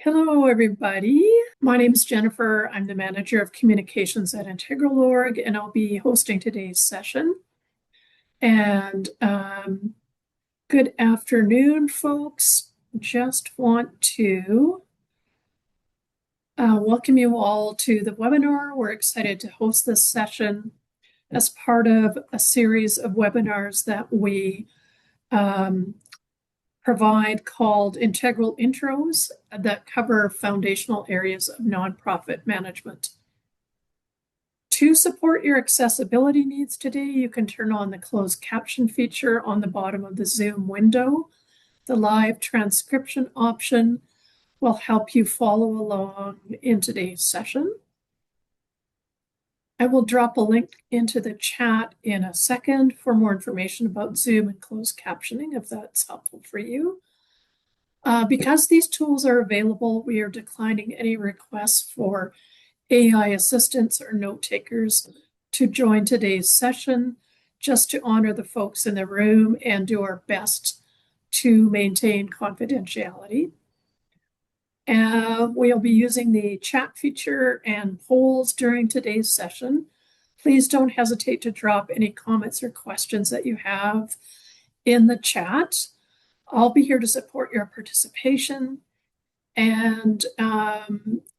Hello, everybody. My name is Jennifer. I'm the manager of communications at Integral.org, and I'll be hosting today's session. And good afternoon, folks. Just want to welcome you all to the webinar. We're excited to host this session as part of a series of webinars that we provide called Integral Intros that cover foundational areas of nonprofit management. To support your accessibility needs today, you can turn on the closed caption feature on the bottom of the Zoom window. The live transcription option will help you follow along in today's session. I will drop a link into the chat in a second for more information about Zoom and closed captioning, if that's helpful for you. Because these tools are available, we are declining any requests for AI assistants or note takers to join today's session, just to honor the folks in the room and do our best to maintain confidentiality. We'll be using the chat feature and polls during today's session. Please don't hesitate to drop any comments or questions that you have in the chat. I'll be here to support your participation. And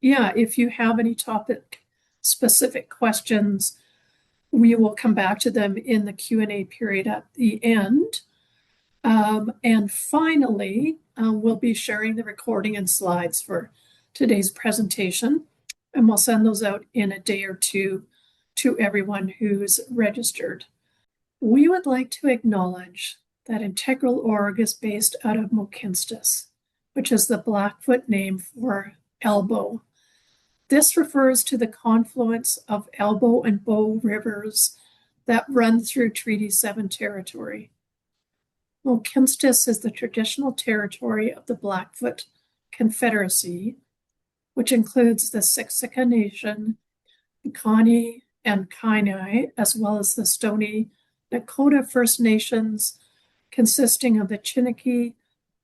if you have any topic specific questions, we will come back to them in the Q&A period at the end. And finally, we'll be sharing the recording and slides for today's presentation, and we'll send those out in a day or two to everyone who's registered. We would like to acknowledge that Integral.org is based out of Mohkinstsis, which is the Blackfoot name for elbow. This refers to the confluence of Elbow and Bow rivers that run through Treaty 7 territory. Mohkinstsis is the traditional territory of the Blackfoot Confederacy, which includes the Siksika Nation, the Kainai and Kainai, as well as the Stoney Nakoda First Nations, consisting of the Chiniki,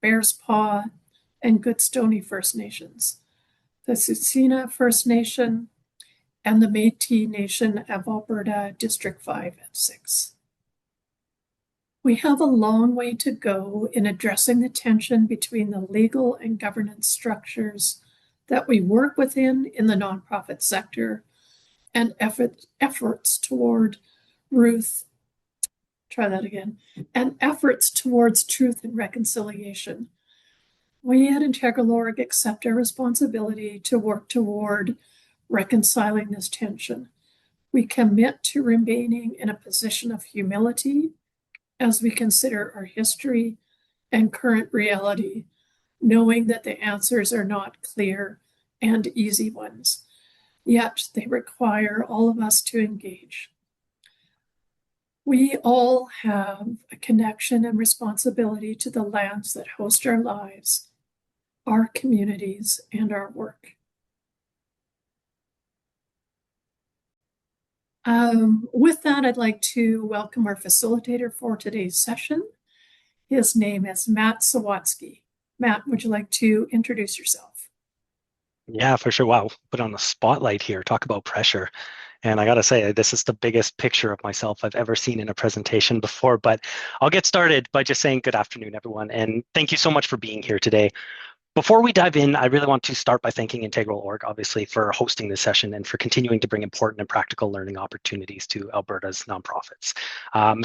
Bears Paw, and Goodstoney First Nations, the Tsuut'ina First Nation, and the Métis Nation of Alberta, District 5 and 6. We have a long way to go in addressing the tension between the legal and governance structures that we work within in the nonprofit sector and efforts towards truth and reconciliation. We at Integral.org accept our responsibility to work toward reconciling this tension. We commit to remaining in a position of humility as we consider our history and current reality, knowing that the answers are not clear and easy ones, yet they require all of us to engage. We all have a connection and responsibility to the lands that host our lives, our communities, and our work. With that, I'd like to welcome our facilitator for today's session. His name is Matt Sawatsky. Matt, would you like to introduce yourself? Yeah, for sure. Wow, put on the spotlight here. Talk about pressure. And I got to say, this is the biggest picture of myself I've ever seen in a presentation before. But I'll get started by just saying good afternoon, everyone. And thank you so much for being here today. Before we dive in, I really want to start by thanking Integral.org, obviously, for hosting this session and for continuing to bring important and practical learning opportunities to Alberta's nonprofits.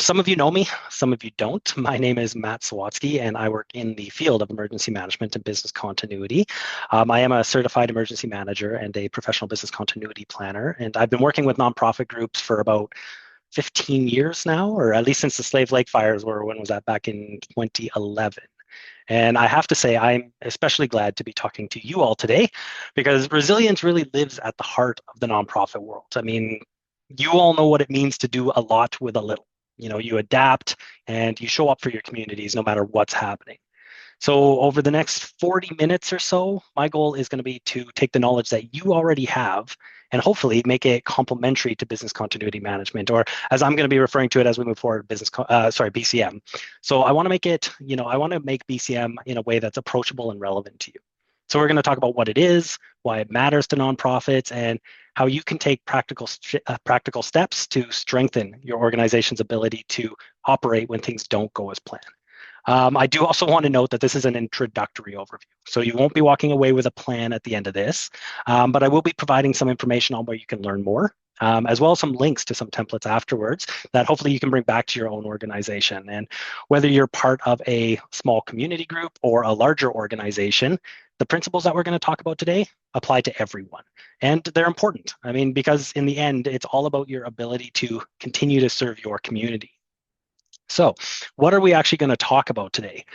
Some of you know me, some of you don't. My name is Matt Sawatsky, and I work in the field of emergency management and business continuity. I am a certified emergency manager and a professional business continuity planner, and I've been working with nonprofit groups for about 15 years now, or at least since the Slave Lake fires were, when was that, back in 2011. And I have to say, I'm especially glad to be talking to you all today, because resilience really lives at the heart of the nonprofit world. I mean, you all know what it means to do a lot with a little. You know, you adapt and you show up for your communities no matter what's happening. So over the next 40 minutes or so, my goal is going to be to take the knowledge that you already have and hopefully make it complementary to business continuity management, or as I'm going to be referring to it as we move forward, BCM. So I want to make it, I want to make BCM in a way that's approachable and relevant to you. So we're going to talk about what it is, why it matters to nonprofits, and how you can take practical steps to strengthen your organization's ability to operate when things don't go as planned. I do also want to note that this is an introductory overview. So you won't be walking away with a plan at the end of this, but I will be providing some information on where you can learn more, as well as some links to some templates afterwards that hopefully you can bring back to your own organization. And whether you're part of a small community group or a larger organization, the principles that we're going to talk about today apply to everyone. And they're important. I mean, because in the end, it's all about your ability to continue to serve your community. So what are we actually going to talk about today?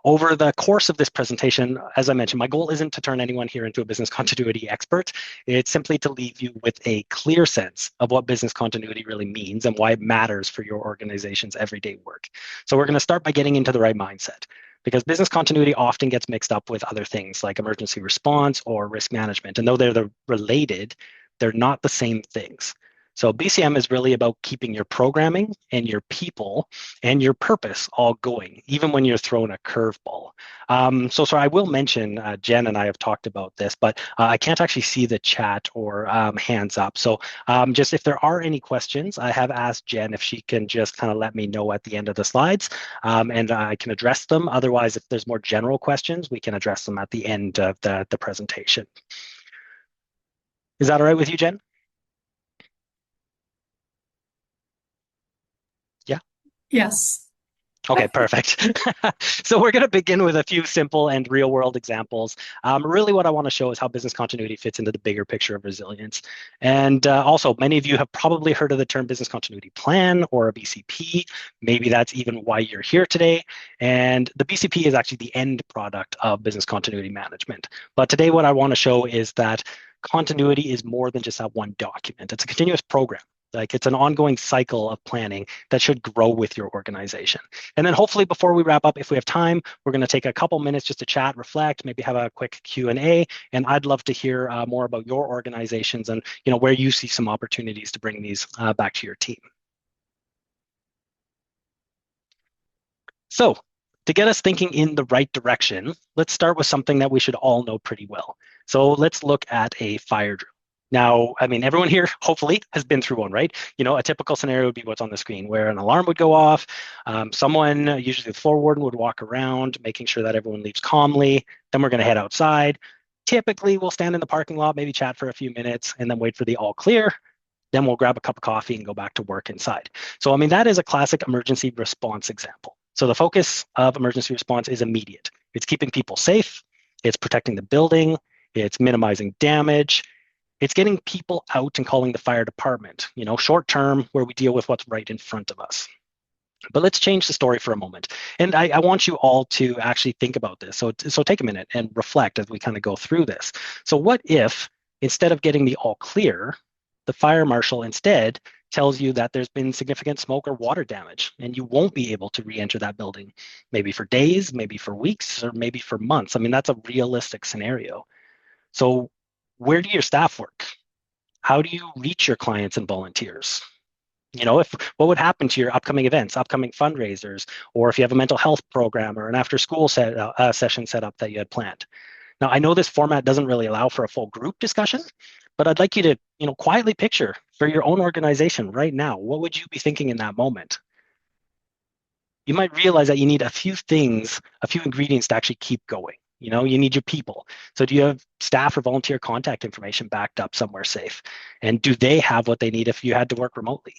Over the course of this presentation, as I mentioned, my goal isn't to turn anyone here into a business continuity expert. It's simply to leave you with a clear sense of what business continuity really means and why it matters for your organization's everyday work. So we're going to start by getting into the right mindset, because business continuity often gets mixed up with other things like emergency response or risk management. And though they're related, they're not the same things. So BCM is really about keeping your programming and your people and your purpose all going, even when you're thrown a curveball. So I will mention, Jen and I have talked about this, but I can't actually see the chat or hands up. So just if there are any questions, I have asked Jen if she can just kind of let me know at the end of the slides, and I can address them. Otherwise, if there's more general questions, we can address them at the end of the presentation. Is that all right with you, Jen? Yeah. Yes. Okay, perfect. So we're going to begin with a few simple and real world examples. Really what I want to show is how business continuity fits into the bigger picture of resilience. And also, many of you have probably heard of the term business continuity plan or a BCP. Maybe that's even why you're here today. And the BCP is actually the end product of business continuity management. But today what I want to show is that continuity is more than just that one document. It's a continuous program. Like it's an ongoing cycle of planning that should grow with your organization. And then hopefully before we wrap up, if we have time, we're going to take a couple minutes just to chat, reflect, maybe have a quick Q&A. And I'd love to hear more about your organizations and where you see some opportunities to bring these back to your team. So to get us thinking in the right direction, let's start with something that we should all know pretty well. So let's look at a fire drill. Now, I mean, everyone here hopefully has been through one, right? A typical scenario would be what's on the screen, where an alarm would go off. Someone, usually the floor warden, would walk around, making sure that everyone leaves calmly. Then we're going to head outside. Typically, we'll stand in the parking lot, maybe chat for a few minutes, and then wait for the all clear. Then we'll grab a cup of coffee and go back to work inside. So, I mean, that is a classic emergency response example. So the focus of emergency response is immediate. It's keeping people safe. It's protecting the building. It's minimizing damage. It's getting people out and calling the fire department, short term, where we deal with what's right in front of us. But let's change the story for a moment. And I want you all to actually think about this. So take a minute and reflect as we kind of go through this. So what if, instead of getting the all clear, the fire marshal instead tells you that there's been significant smoke or water damage and you won't be able to re-enter that building, maybe for days, maybe for weeks, or maybe for months? I mean, that's a realistic scenario. So where do your staff work? How do you reach your clients and volunteers? What would happen to your upcoming events, upcoming fundraisers, or if you have a mental health program or an after-school session set up that you had planned? Now, I know this format doesn't really allow for a full group discussion, but I'd like you to, quietly picture for your own organization right now, what would you be thinking in that moment? You might realize that you need a few things, a few ingredients to actually keep going. You need your people. So do you have staff or volunteer contact information backed up somewhere safe? And do they have what they need if you had to work remotely?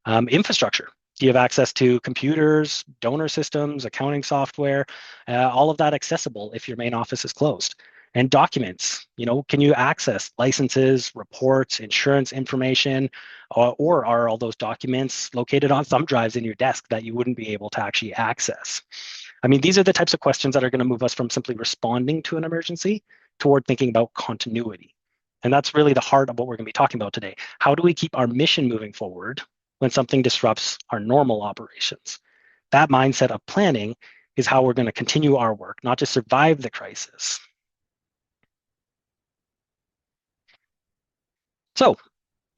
Infrastructure. Do you have access to computers, donor systems, accounting software, all of that accessible if your main office is closed? And documents, can you access licenses, reports, insurance information, or are all those documents located on thumb drives in your desk that you wouldn't be able to actually access? I mean, these are the types of questions that are going to move us from simply responding to an emergency toward thinking about continuity. And that's really the heart of what we're going to be talking about today. How do we keep our mission moving forward when something disrupts our normal operations? That mindset of planning is how we're going to continue our work, not just survive the crisis. So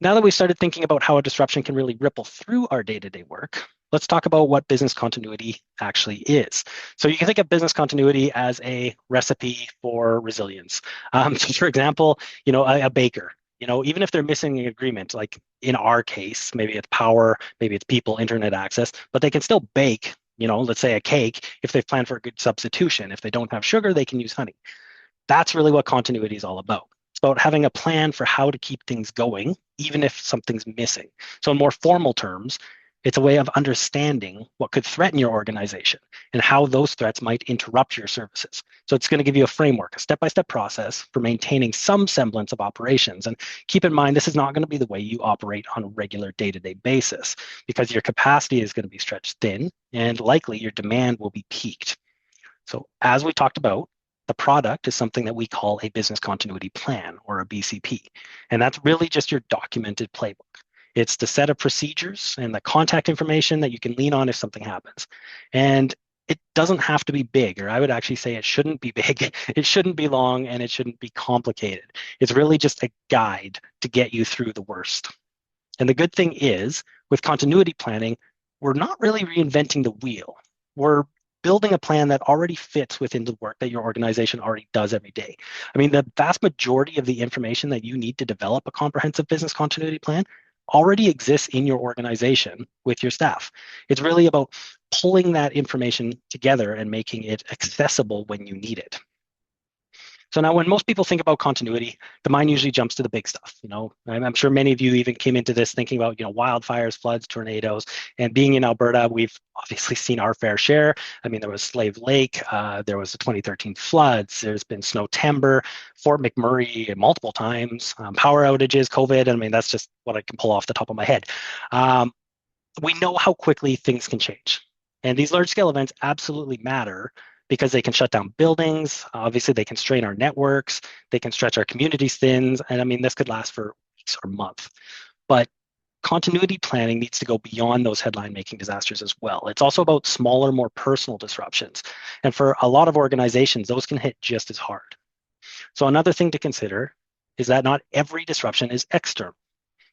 now that we've started thinking about how a disruption can really ripple through our day-to-day work, let's talk about what business continuity actually is. So you can think of business continuity as a recipe for resilience. So for example, a baker, even if they're missing an agreement, like in our case, maybe it's power, maybe it's people, internet access, but they can still bake, let's say a cake if they've planned for a good substitution. If they don't have sugar, they can use honey. That's really what continuity is all about. It's about having a plan for how to keep things going, even if something's missing. So, in more formal terms, it's a way of understanding what could threaten your organization and how those threats might interrupt your services. So, it's going to give you a framework, a step by step process for maintaining some semblance of operations. And keep in mind, this is not going to be the way you operate on a regular day to day basis because your capacity is going to be stretched thin and likely your demand will be peaked. So, as we talked about, the product is something that we call a business continuity plan or a BCP. And that's really just your documented playbook. It's the set of procedures and the contact information that you can lean on if something happens. And it doesn't have to be big, or I would actually say it shouldn't be big. It shouldn't be long and it shouldn't be complicated. It's really just a guide to get you through the worst. And the good thing is, with continuity planning, we're not really reinventing the wheel. We're building a plan that already fits within the work that your organization already does every day. I mean, the vast majority of the information that you need to develop a comprehensive business continuity plan already exists in your organization with your staff. It's really about pulling that information together and making it accessible when you need it. So now when most people think about continuity, the mind usually jumps to the big stuff. I'm sure many of you even came into this thinking about, wildfires, floods, tornadoes, and being in Alberta, we've obviously seen our fair share. I mean, there was Slave Lake, there was the 2013 floods, there's been Snowtember, Fort McMurray multiple times, power outages, COVID. I mean, that's just what I can pull off the top of my head. We know how quickly things can change. And these large scale events absolutely matter because they can shut down buildings. Obviously, they can strain our networks. They can stretch our communities thin. And I mean, this could last for weeks or months. But continuity planning needs to go beyond those headline-making disasters as well. It's also about smaller, more personal disruptions. And for a lot of organizations, those can hit just as hard. So another thing to consider is that not every disruption is external.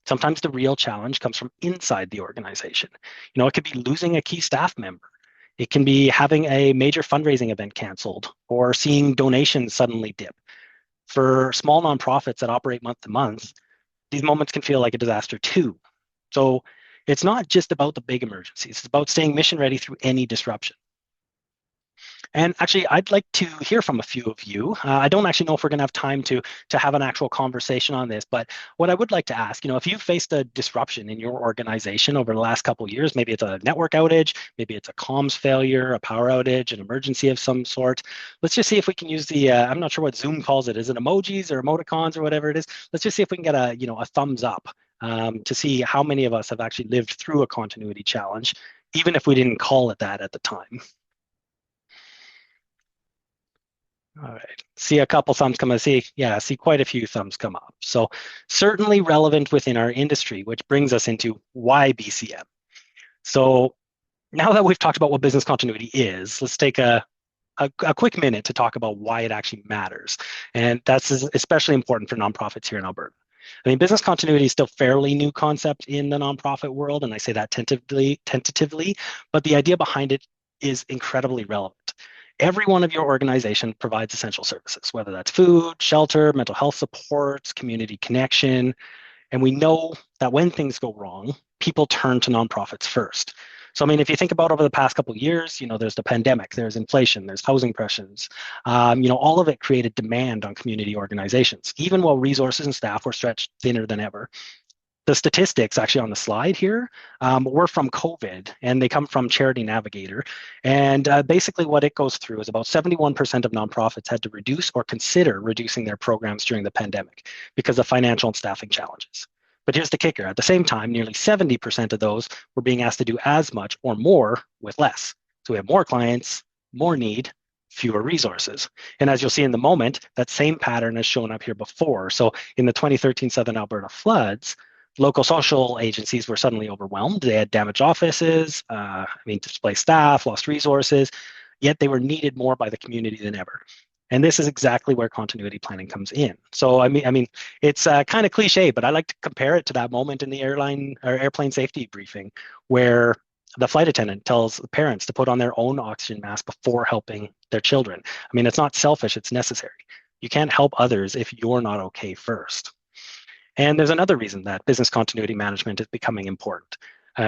Sometimes the real challenge comes from inside the organization. It could be losing a key staff member. It can be having a major fundraising event canceled or seeing donations suddenly dip. For small nonprofits that operate month to month, these moments can feel like a disaster too. So it's not just about the big emergencies. It's about staying mission ready through any disruption. And actually, I'd like to hear from a few of you. I don't actually know if we're going to have time to have an actual conversation on this, but what I would like to ask, if you've faced a disruption in your organization over the last couple of years, maybe it's a network outage, maybe it's a comms failure, a power outage, an emergency of some sort. Let's just see if we can use the, I'm not sure what Zoom calls it. Is it emojis or emoticons or whatever it is? Let's just see if we can get a thumbs up to see how many of us have actually lived through a continuity challenge, even if we didn't call it that at the time. All right, see a couple thumbs come up. See quite a few thumbs come up. So certainly relevant within our industry, which brings us into why BCM. So now that we've talked about what business continuity is, let's take a quick minute to talk about why it actually matters. And that's especially important for nonprofits here in Alberta. I mean, business continuity is still fairly new concept in the nonprofit world, and I say that tentatively, but the idea behind it is incredibly relevant. Every one of your organization provides essential services, whether that's food, shelter, mental health supports, community connection. And we know that when things go wrong, people turn to nonprofits first. So, I mean, if you think about over the past couple of years, there's the pandemic, there's inflation, there's housing pressures. All of it created demand on community organizations, even while resources and staff were stretched thinner than ever. The statistics actually on the slide here were from COVID, and they come from Charity Navigator. And basically what it goes through is about 71% of nonprofits had to reduce or consider reducing their programs during the pandemic because of financial and staffing challenges. But here's the kicker. At the same time, nearly 70% of those were being asked to do as much or more with less. So we have more clients, more need, fewer resources. And as you'll see in the moment, that same pattern has shown up here before. So in the 2013 Southern Alberta floods, local social agencies were suddenly overwhelmed. They had damaged offices, displaced staff, lost resources, yet they were needed more by the community than ever. And this is exactly where continuity planning comes in. So, I mean, it's kind of cliche, but I like to compare it to that moment in the airplane safety briefing where The flight attendant tells the parents to put on their own oxygen mask before helping their children. I mean, it's not selfish, it's necessary. You can't help others if you're not okay first. And there's another reason that business continuity management is becoming important.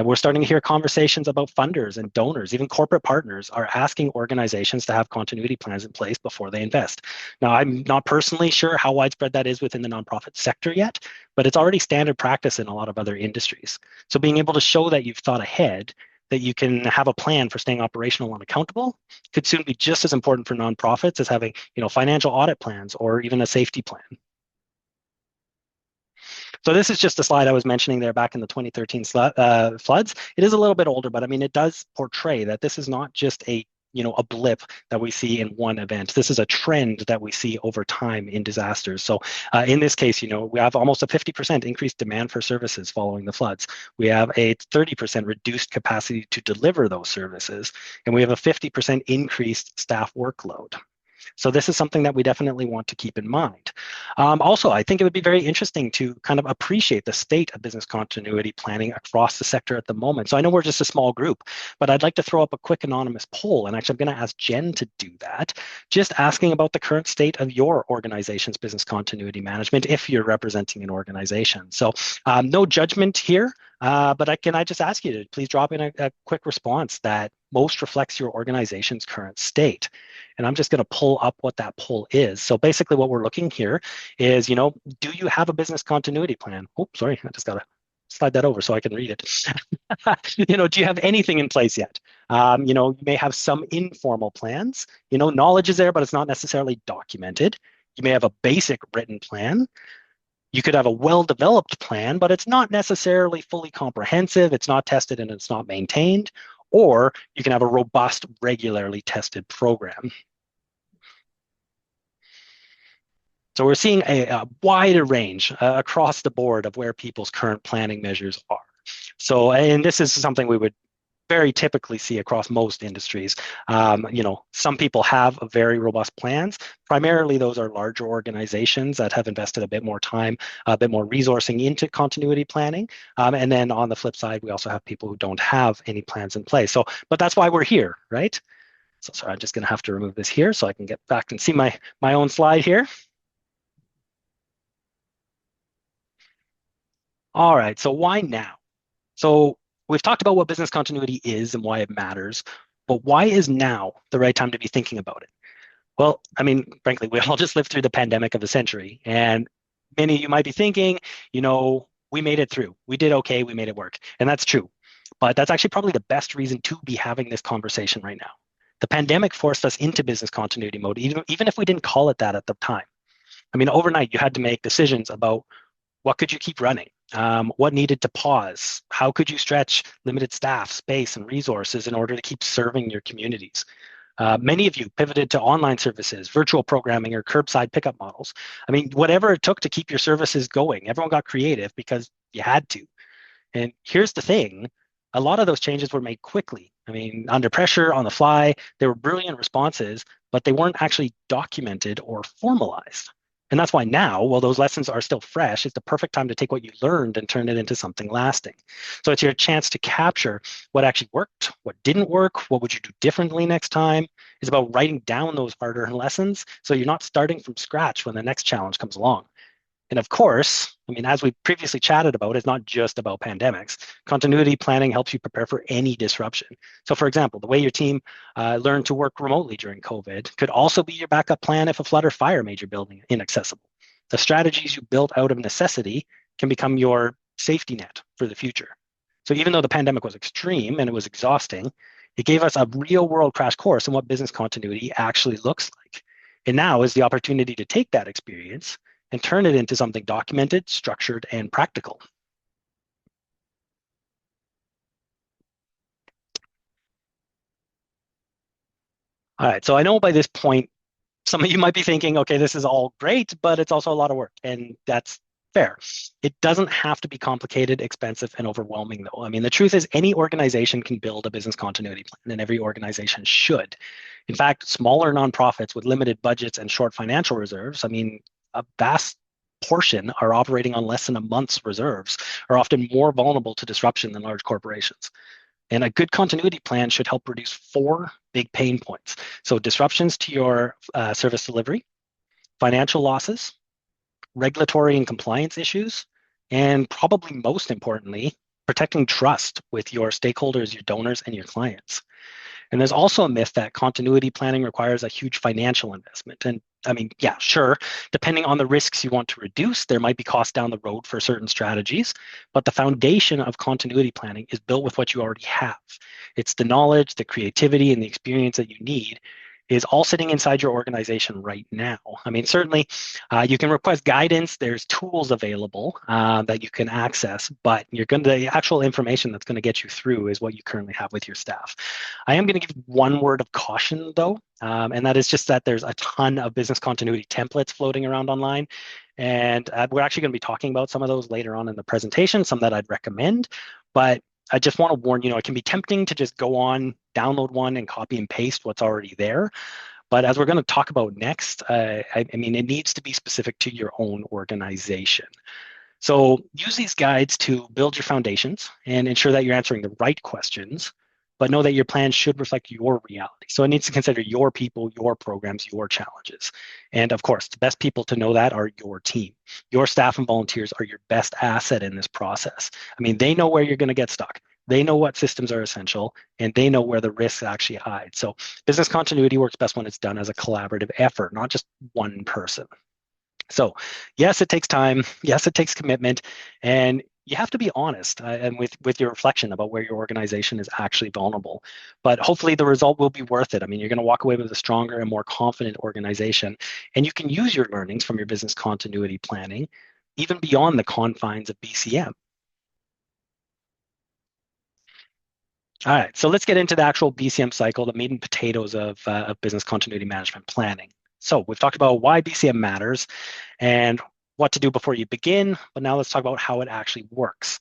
We're starting to hear conversations about funders and donors, even corporate partners are asking organizations to have continuity plans in place before they invest. Now, I'm not personally sure how widespread that is within the nonprofit sector yet, but it's already standard practice in a lot of other industries. So being able to show that you've thought ahead, that you can have a plan for staying operational and accountable could soon be just as important for nonprofits as having, financial audit plans or even a safety plan. So this is just a slide I was mentioning there back in the 2013 floods. It is a little bit older, but I mean, it does portray that this is not just a blip that we see in one event. This is a trend that we see over time in disasters. So in this case, we have almost a 50% increased demand for services following the floods. We have a 30% reduced capacity to deliver those services, and we have a 50% increased staff workload. So this is something that we definitely want to keep in mind. Also, I think it would be very interesting to kind of appreciate the state of business continuity planning across the sector at the moment. So I know we're just a small group, but I'd like to throw up a quick anonymous poll. And actually, I'm going to ask Jen to do that, just asking about the current state of your organization's business continuity management if you're representing an organization. So no judgment here. But I just ask you to please drop in a quick response that most reflects your organization's current state. And I'm just going to pull up what that poll is. So basically what we're looking here is, do you have a business continuity plan? Oh, sorry, I just got to slide that over so I can read it. Do you have anything in place yet? You may have some informal plans. Knowledge is there, but it's not necessarily documented. You may have a basic written plan. You could have a well-developed plan, but it's not necessarily fully comprehensive. It's not tested and it's not maintained. Or you can have a robust, regularly tested program. So we're seeing a wider range across the board of where people's current planning measures are. So, and this is something we would very typically see across most industries. Some people have very robust plans. Primarily, those are larger organizations that have invested a bit more time, a bit more resourcing into continuity planning. And then on the flip side, we also have people who don't have any plans in place. So, but that's why we're here, right? So sorry, I'm just going to have to remove this here so I can get back and see my own slide here. All right, so why now? So we've talked about what business continuity is and why it matters, but why is now the right time to be thinking about it? Well, I mean, frankly, we all just lived through the pandemic of the century, and many of you might be thinking, we made it through. We did okay, we made it work. And that's true. But that's actually probably the best reason to be having this conversation right now. The pandemic forced us into business continuity mode, even if we didn't call it that at the time. I mean, overnight, you had to make decisions about what could you keep running? What needed to pause? How could you stretch limited staff, space, and resources in order to keep serving your communities? Many of you pivoted to online services, virtual programming, or curbside pickup models. I mean, whatever it took to keep your services going, everyone got creative because you had to. And here's the thing, a lot of those changes were made quickly. I mean, under pressure, on the fly, they were brilliant responses, but they weren't actually documented or formalized. And that's why now, while those lessons are still fresh, it's the perfect time to take what you learned and turn it into something lasting. So it's your chance to capture what actually worked, what didn't work, what would you do differently next time. It's about writing down those hard-earned lessons so you're not starting from scratch when the next challenge comes along. And of course, I mean, as we previously chatted about, it's not just about pandemics. Continuity planning helps you prepare for any disruption. So for example, the way your team learned to work remotely during COVID could also be your backup plan if a flood or fire made your building inaccessible. The strategies you built out of necessity can become your safety net for the future. So even though the pandemic was extreme and it was exhausting, it gave us a real world crash course in what business continuity actually looks like. And now is the opportunity to take that experience and turn it into something documented, structured, and practical. All right, so I know by this point, some of you might be thinking, okay, this is all great, but it's also a lot of work, and that's fair. It doesn't have to be complicated, expensive, and overwhelming, though. I mean, the truth is any organization can build a business continuity plan, and every organization should. In fact, smaller nonprofits with limited budgets and short financial reserves, I mean, a vast portion are operating on less than a month's reserves, are often more vulnerable to disruption than large corporations. And a good continuity plan should help reduce 4 big pain points. So disruptions to your service delivery, financial losses, regulatory and compliance issues, and probably most importantly, protecting trust with your stakeholders, your donors, and your clients. And there's also a myth that continuity planning requires a huge financial investment. And I mean, yeah, sure, depending on the risks you want to reduce, there might be costs down the road for certain strategies, but the foundation of continuity planning is built with what you already have. It's the knowledge, the creativity, and the experience that you need is all sitting inside your organization right now. I mean, certainly you can request guidance. There's tools available that you can access, but the actual information that's going to get you through is what you currently have with your staff. I am going to give one word of caution though, and that is just that there's a ton of business continuity templates floating around online. And we're actually going to be talking about some of those later on in the presentation, some that I'd recommend. But I just want to warn you, it can be tempting to just go on, download one, and copy and paste what's already there. But as we're going to talk about next, I mean, it needs to be specific to your own organization. So use these guides to build your foundations and ensure that you're answering the right questions, but know that your plan should reflect your reality. So it needs to consider your people, your programs, your challenges. And of course, the best people to know that are your team. Your staff and volunteers are your best asset in this process. I mean, they know where you're going to get stuck. They know what systems are essential, and they know where the risks actually hide. So business continuity works best when it's done as a collaborative effort, not just one person. So yes, it takes time. Yes, it takes commitment. And you have to be honest and with your reflection about where your organization is actually vulnerable. But hopefully the result will be worth it. I mean, you're going to walk away with a stronger and more confident organization. And you can use your learnings from your business continuity planning even beyond the confines of BCM. All right, so let's get into the actual BCM cycle, the meat and potatoes of business continuity management planning. So we've talked about why BCM matters and what to do before you begin, but now let's talk about how it actually works.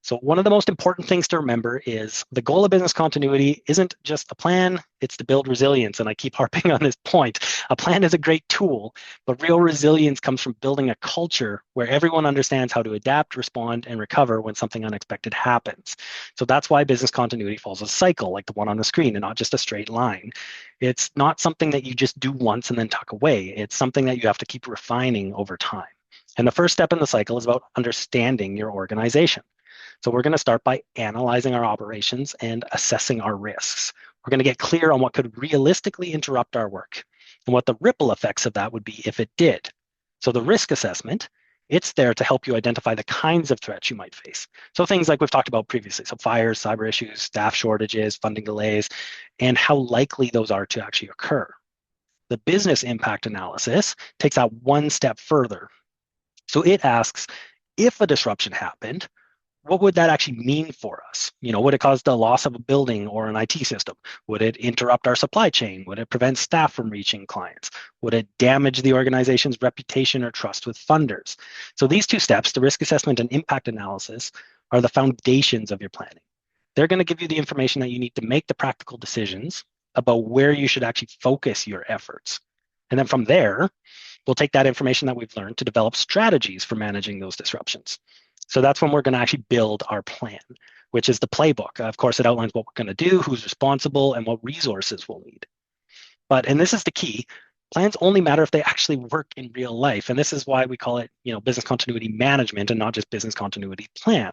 So one of the most important things to remember is the goal of business continuity isn't just a plan, it's to build resilience. And I keep harping on this point. A plan is a great tool, but real resilience comes from building a culture where everyone understands how to adapt, respond, and recover when something unexpected happens. So that's why business continuity follows a cycle like the one on the screen and not just a straight line. It's not something that you just do once and then tuck away. It's something that you have to keep refining over time. And the first step in the cycle is about understanding your organization. So we're going to start by analyzing our operations and assessing our risks. We're going to get clear on what could realistically interrupt our work and what the ripple effects of that would be if it did. So the risk assessment, it's there to help you identify the kinds of threats you might face. So things like we've talked about previously, so fires, cyber issues, staff shortages, funding delays, and how likely those are to actually occur. The business impact analysis takes that one step further. So it asks, if a disruption happened, what would that actually mean for us? Would it cause the loss of a building or an IT system? Would it interrupt our supply chain? Would it prevent staff from reaching clients? Would it damage the organization's reputation or trust with funders? So these two steps, the risk assessment and impact analysis, are the foundations of your planning. They're going to give you the information that you need to make the practical decisions about where you should actually focus your efforts. And then from there, we'll take that information that we've learned to develop strategies for managing those disruptions. So that's when we're going to actually build our plan, which is the playbook. Of course, it outlines what we're going to do, who's responsible, and what resources we'll need. And this is the key, plans only matter if they actually work in real life. And this is why we call it, business continuity management and not just business continuity plan.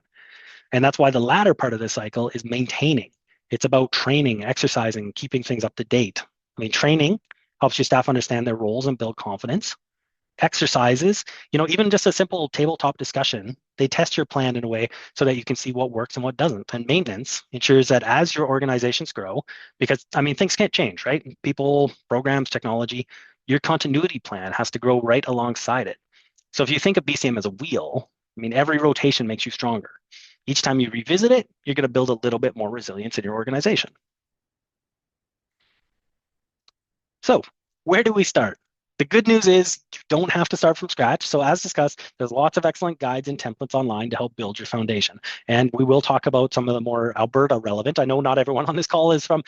And that's why the latter part of the cycle is maintaining. It's about training, exercising, keeping things up to date. I mean, training helps your staff understand their roles and build confidence. Exercises, even just a simple tabletop discussion, they test your plan in a way so that you can see what works and what doesn't. And maintenance ensures that as your organizations grow, because things can't change, right? People, programs, technology, your continuity plan has to grow right alongside it. So if you think of BCM as a wheel, every rotation makes you stronger. Each time you revisit it, you're going to build a little bit more resilience in your organization. So where do we start? The good news is you don't have to start from scratch. So as discussed, there's lots of excellent guides and templates online to help build your foundation. And we will talk about some of the more Alberta relevant. I know not everyone on this call is from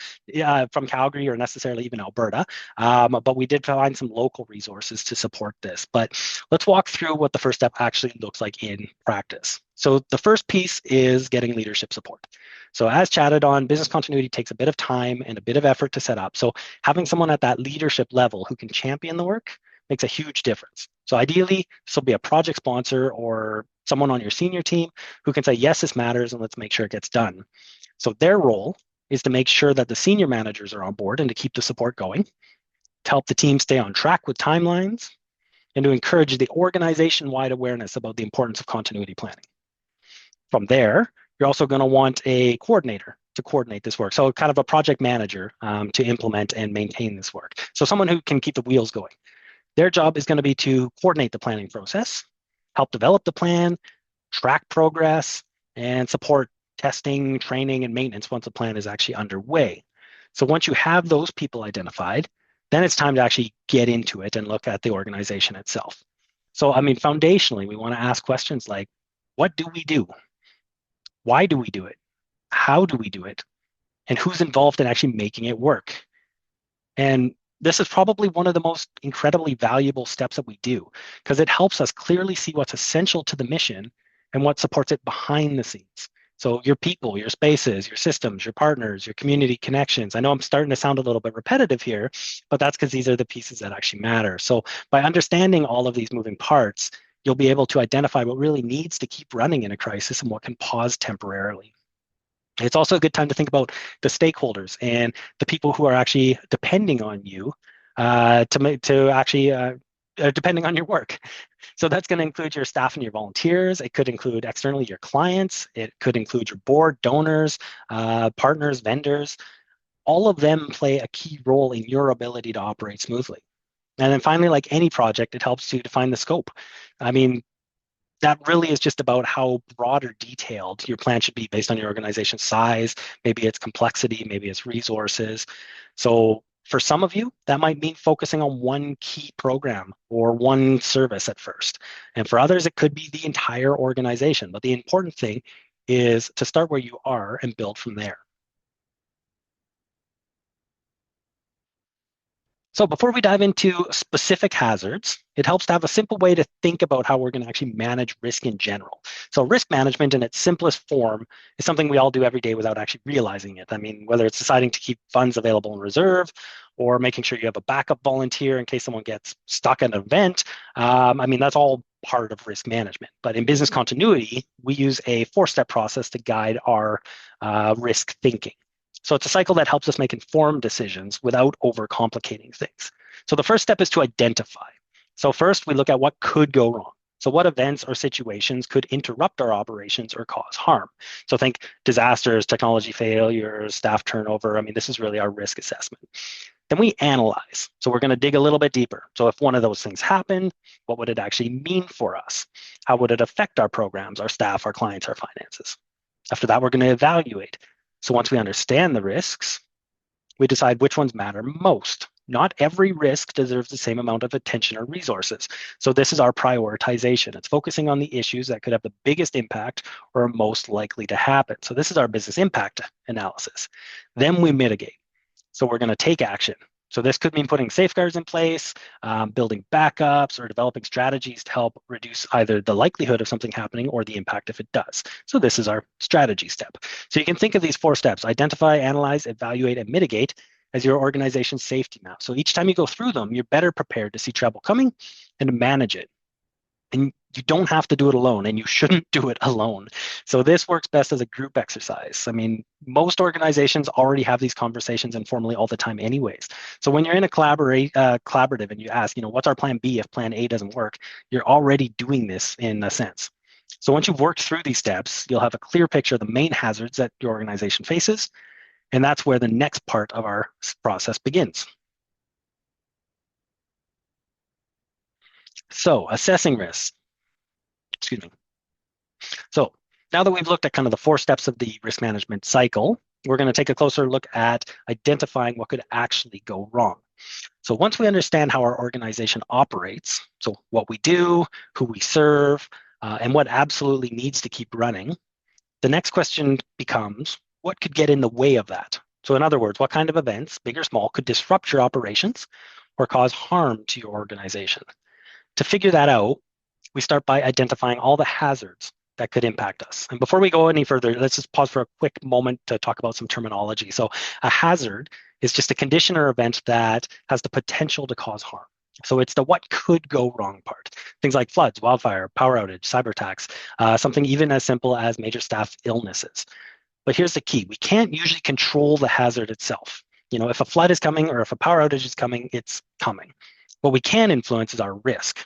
Calgary or necessarily even Alberta, but we did find some local resources to support this. But let's walk through what the first step actually looks like in practice. So the first piece is getting leadership support. So as chatted on, business continuity takes a bit of time and a bit of effort to set up. So having someone at that leadership level who can champion the work makes a huge difference. So ideally, this will be a project sponsor or someone on your senior team who can say, yes, this matters, and let's make sure it gets done. So their role is to make sure that the senior managers are on board and to keep the support going, to help the team stay on track with timelines, and to encourage the organization-wide awareness about the importance of continuity planning. From there, you're also going to want a coordinator to coordinate this work. So kind of a project manager to implement and maintain this work. So someone who can keep the wheels going. Their job is going to be to coordinate the planning process, help develop the plan, track progress, and support testing, training, and maintenance once the plan is actually underway. So once you have those people identified, then it's time to actually get into it and look at the organization itself. So, I mean, foundationally, we want to ask questions like, what do we do? Why do we do it? How do we do it? And who's involved in actually making it work? And this is probably one of the most incredibly valuable steps that we do because it helps us clearly see what's essential to the mission and what supports it behind the scenes. So your people, your spaces, your systems, your partners, your community connections. I know I'm starting to sound a little bit repetitive here, but that's because these are the pieces that actually matter. So by understanding all of these moving parts, you'll be able to identify what really needs to keep running in a crisis and what can pause temporarily. It's also a good time to think about the stakeholders and the people who are actually depending on you depending on your work. So that's going to include your staff and your volunteers. It could include externally your clients. It could include your board, donors, partners, vendors. All of them play a key role in your ability to operate smoothly. And then finally, like any project, it helps to define the scope. I mean, that really is just about how broad or detailed your plan should be based on your organization's size, maybe its complexity, maybe its resources. So for some of you, that might mean focusing on one key program or one service at first. And for others, it could be the entire organization. But the important thing is to start where you are and build from there. So before we dive into specific hazards, it helps to have a simple way to think about how we're going to actually manage risk in general. So risk management in its simplest form is something we all do every day without actually realizing it. I mean, whether it's deciding to keep funds available in reserve or making sure you have a backup volunteer in case someone gets stuck at an event, I mean, that's all part of risk management. But in business continuity, we use a four-step process to guide our risk thinking. So it's a cycle that helps us make informed decisions without overcomplicating things. So the first step is to identify. So first, we look at what could go wrong. So what events or situations could interrupt our operations or cause harm? So think disasters, technology failures, staff turnover. I mean, this is really our risk assessment. Then we analyze. So we're going to dig a little bit deeper. So if one of those things happened, what would it actually mean for us? How would it affect our programs, our staff, our clients, our finances? After that, we're going to evaluate. So once we understand the risks, we decide which ones matter most. Not every risk deserves the same amount of attention or resources. So this is our prioritization. It's focusing on the issues that could have the biggest impact or are most likely to happen. So this is our business impact analysis. Then we mitigate. So we're going to take action. So this could mean putting safeguards in place, building backups, or developing strategies to help reduce either the likelihood of something happening or the impact if it does. So this is our strategy step. So you can think of these four steps: identify, analyze, evaluate, and mitigate as your organization's safety map. So each time you go through them, you're better prepared to see trouble coming and to manage it. And you don't have to do it alone, and you shouldn't do it alone. So this works best as a group exercise. I mean, most organizations already have these conversations informally all the time anyways. So when you're in a collaborative and you ask, what's our plan B if plan A doesn't work, you're already doing this in a sense. So once you've worked through these steps, you'll have a clear picture of the main hazards that your organization faces. And that's where the next part of our process begins. So assessing risks. Excuse me. So now that we've looked at kind of the four steps of the risk management cycle, we're going to take a closer look at identifying what could actually go wrong. So once we understand how our organization operates, so what we do, who we serve, and what absolutely needs to keep running, the next question becomes, what could get in the way of that? So in other words, what kind of events, big or small, could disrupt your operations or cause harm to your organization? To figure that out, we start by identifying all the hazards that could impact us. And before we go any further, let's just pause for a quick moment to talk about some terminology. So a hazard is just a condition or event that has the potential to cause harm. So it's the what could go wrong part. Things like floods, wildfire, power outage, cyber attacks, something even as simple as major staff illnesses. But here's the key. We can't usually control the hazard itself. If a flood is coming or if a power outage is coming, it's coming. What we can influence is our risk,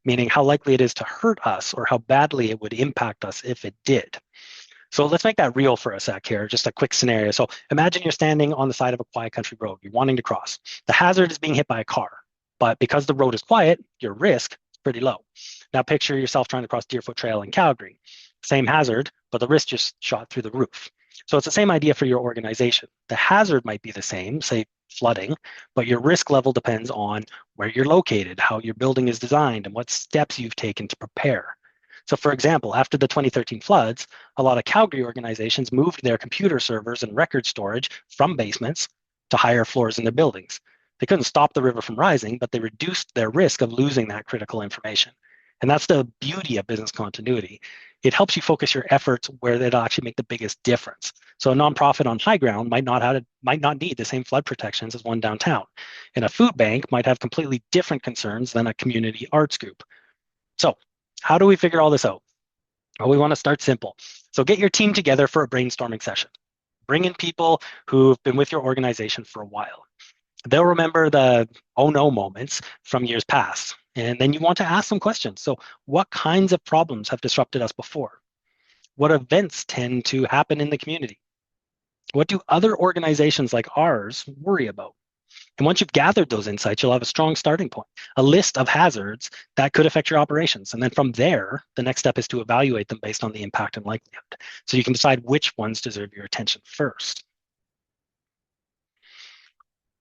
meaning how likely it is to hurt us or how badly it would impact us if it did. So let's make that real for a sec here, just a quick scenario. So imagine you're standing on the side of a quiet country road. You're wanting to cross. The hazard is being hit by a car, but because the road is quiet, your risk is pretty low. Now picture yourself trying to cross Deerfoot Trail in Calgary. Same hazard, but the risk just shot through the roof. So it's the same idea for your organization. The hazard might be the same, say flooding, but your risk level depends on where you're located, how your building is designed, and what steps you've taken to prepare. So for example, after the 2013 floods, a lot of Calgary organizations moved their computer servers and record storage from basements to higher floors in their buildings. They couldn't stop the river from rising, but they reduced their risk of losing that critical information. And that's the beauty of business continuity. It helps you focus your efforts where it'll actually make the biggest difference. So a nonprofit on high ground might not need the same flood protections as one downtown. And a food bank might have completely different concerns than a community arts group. So how do we figure all this out? Well, we want to start simple. So get your team together for a brainstorming session. Bring in people who've been with your organization for a while. They'll remember the oh no moments from years past. And then you want to ask some questions. So what kinds of problems have disrupted us before? What events tend to happen in the community? What do other organizations like ours worry about? And once you've gathered those insights, you'll have a strong starting point, a list of hazards that could affect your operations. And then from there, the next step is to evaluate them based on the impact and likelihood. So you can decide which ones deserve your attention first.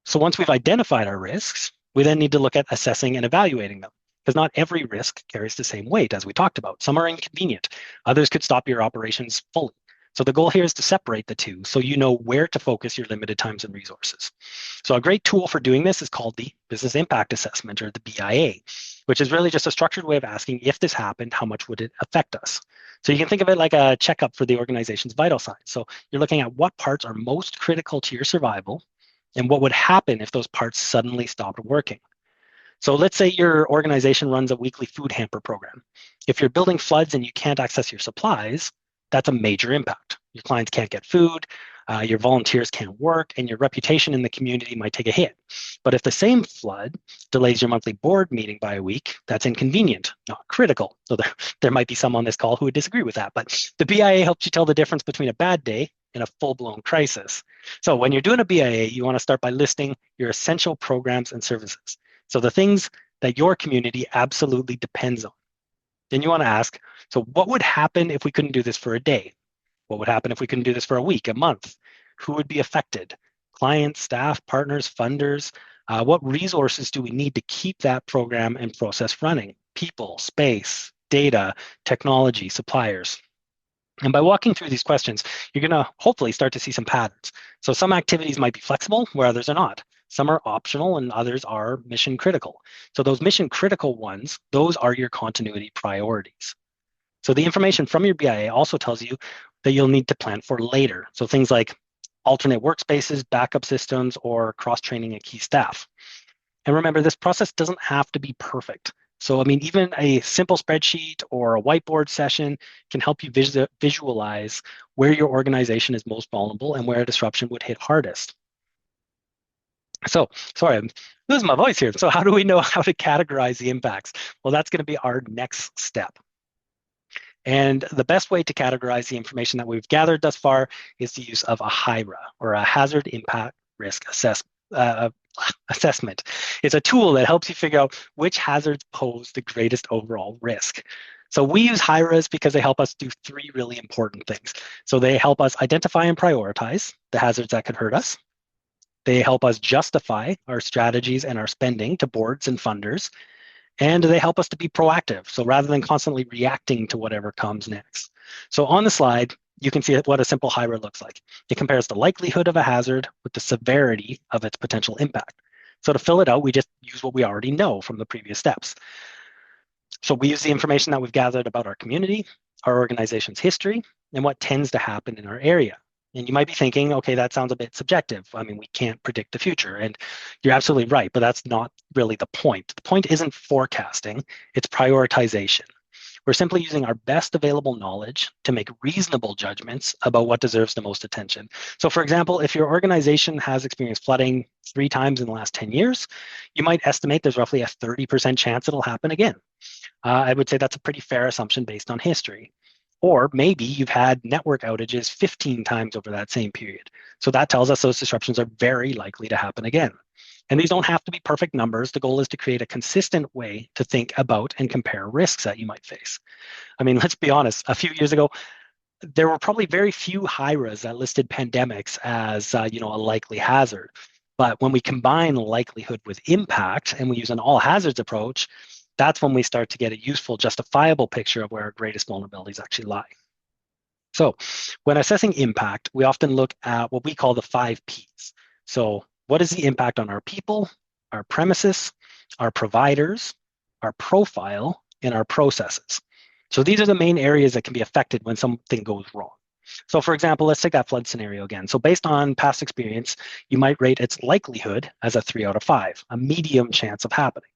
So once we've identified our risks, we then need to look at assessing and evaluating them, because not every risk carries the same weight, as we talked about. Some are inconvenient. Others could stop your operations fully. So the goal here is to separate the two so you know where to focus your limited times and resources. So a great tool for doing this is called the Business Impact Assessment, or the BIA, which is really just a structured way of asking, if this happened, how much would it affect us? So you can think of it like a checkup for the organization's vital signs. So you're looking at what parts are most critical to your survival and what would happen if those parts suddenly stopped working. So let's say your organization runs a weekly food hamper program. If your building floods and you can't access your supplies, that's a major impact. Your clients can't get food, your volunteers can't work, and your reputation in the community might take a hit. But if the same flood delays your monthly board meeting by a week, that's inconvenient, not critical. So there might be some on this call who would disagree with that, but the BIA helps you tell the difference between a bad day and a full-blown crisis. So when you're doing a BIA, you want to start by listing your essential programs and services. So the things that your community absolutely depends on. Then you want to ask, so what would happen if we couldn't do this for a day? What would happen if we couldn't do this for a week, a month? Who would be affected? Clients, staff, partners, funders? What resources do we need to keep that program and process running? People, space, data, technology, suppliers. And by walking through these questions, you're going to hopefully start to see some patterns. So some activities might be flexible where others are not. Some are optional and others are mission critical. So those mission critical ones, those are your continuity priorities. So the information from your BIA also tells you that you'll need to plan for later. So things like alternate workspaces, backup systems, or cross-training of key staff. And remember, this process doesn't have to be perfect. So, I mean, even a simple spreadsheet or a whiteboard session can help you visualize where your organization is most vulnerable and where a disruption would hit hardest. So, sorry, I'm losing my voice here. So how do we know how to categorize the impacts? Well, that's going to be our next step. And the best way to categorize the information that we've gathered thus far is the use of a HIRA, or a Hazard Impact Risk Assessment. It's a tool that helps you figure out which hazards pose the greatest overall risk. So we use HIRAs because they help us do three really important things. So they help us identify and prioritize the hazards that could hurt us. They help us justify our strategies and our spending to boards and funders. And they help us to be proactive. So rather than constantly reacting to whatever comes next. So on the slide, you can see what a simple HIRA looks like. It compares the likelihood of a hazard with the severity of its potential impact. So to fill it out, we just use what we already know from the previous steps. So we use the information that we've gathered about our community, our organization's history, and what tends to happen in our area. And you might be thinking, okay, that sounds a bit subjective. I mean, we can't predict the future. And you're absolutely right, but that's not really the point. The point isn't forecasting, it's prioritization. We're simply using our best available knowledge to make reasonable judgments about what deserves the most attention. So, for example, if your organization has experienced flooding 3 times in the last 10 years, you might estimate there's roughly a 30% chance it'll happen again. I would say that's a pretty fair assumption based on history. Or maybe you've had network outages 15 times over that same period. So that tells us those disruptions are very likely to happen again. And these don't have to be perfect numbers. The goal is to create a consistent way to think about and compare risks that you might face. I mean, let's be honest, a few years ago, there were probably very few HIRAs that listed pandemics as a likely hazard. But when we combine likelihood with impact and we use an all hazards approach, that's when we start to get a useful, justifiable picture of where our greatest vulnerabilities actually lie. So when assessing impact, we often look at what we call the 5 Ps. So what is the impact on our people, our premises, our providers, our profile, and our processes? So these are the main areas that can be affected when something goes wrong. So for example, let's take that flood scenario again. So based on past experience, you might rate its likelihood as a 3 out of 5, a medium chance of happening.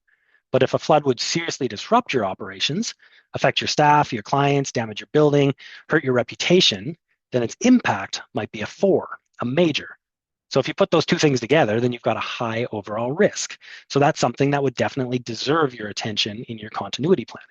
But if a flood would seriously disrupt your operations, affect your staff, your clients, damage your building, hurt your reputation, then its impact might be a 4, a major. So if you put those two things together, then you've got a high overall risk. So that's something that would definitely deserve your attention in your continuity planning.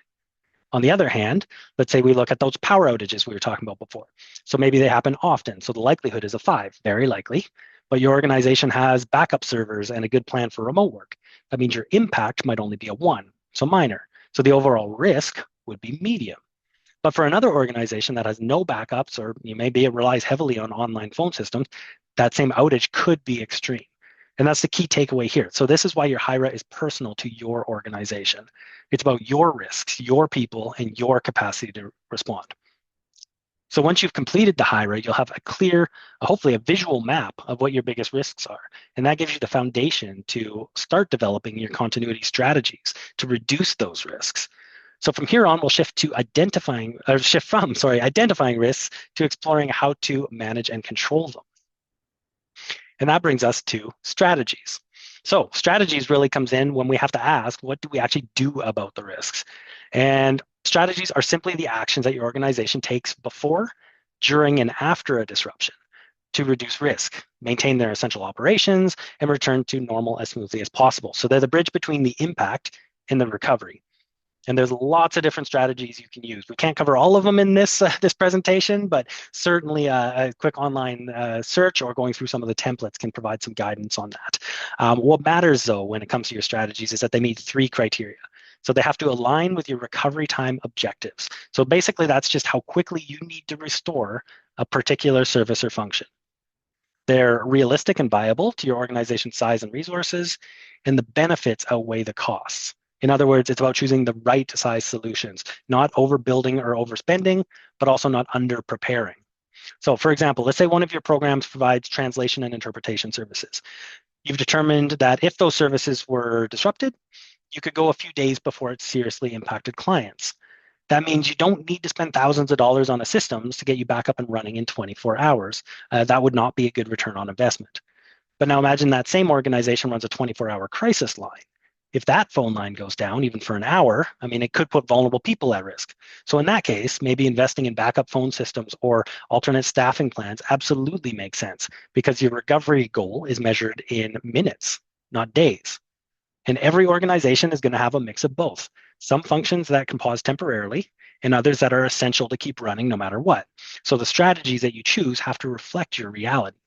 On the other hand, let's say we look at those power outages we were talking about before. So maybe they happen often. So the likelihood is a 5, very likely. But your organization has backup servers and a good plan for remote work. That means your impact might only be a 1, so minor. So the overall risk would be medium. But for another organization that has no backups, or maybe it relies heavily on online phone systems, that same outage could be extreme. And that's the key takeaway here. So this is why your HIRA is personal to your organization. It's about your risks, your people, and your capacity to respond. So once you've completed the HIRA, you'll have a clear, hopefully a visual map of what your biggest risks are. And that gives you the foundation to start developing your continuity strategies to reduce those risks. So from here on, we'll shift from identifying risks to exploring how to manage and control them. And that brings us to strategies. So strategies really comes in when we have to ask, what do we actually do about the risks? And strategies are simply the actions that your organization takes before, during, and after a disruption to reduce risk, maintain their essential operations, and return to normal as smoothly as possible. So they're the bridge between the impact and the recovery. And there's lots of different strategies you can use. We can't cover all of them in this presentation, but certainly a quick online search or going through some of the templates can provide some guidance on that. What matters, though, when it comes to your strategies is that they meet 3 criteria. So they have to align with your recovery time objectives. So basically, that's just how quickly you need to restore a particular service or function. They're realistic and viable to your organization's size and resources, and the benefits outweigh the costs. In other words, it's about choosing the right size solutions, not overbuilding or overspending, but also not under-preparing. So for example, let's say one of your programs provides translation and interpretation services. You've determined that if those services were disrupted, you could go a few days before it seriously impacted clients. That means you don't need to spend thousands of dollars on systems to get you back up and running in 24 hours. That would not be a good return on investment. But now imagine that same organization runs a 24-hour crisis line. If that phone line goes down, even for an hour, it could put vulnerable people at risk. So in that case, maybe investing in backup phone systems or alternate staffing plans absolutely makes sense because your recovery goal is measured in minutes, not days. And every organization is going to have a mix of both. Some functions that can pause temporarily and others that are essential to keep running no matter what. So the strategies that you choose have to reflect your reality.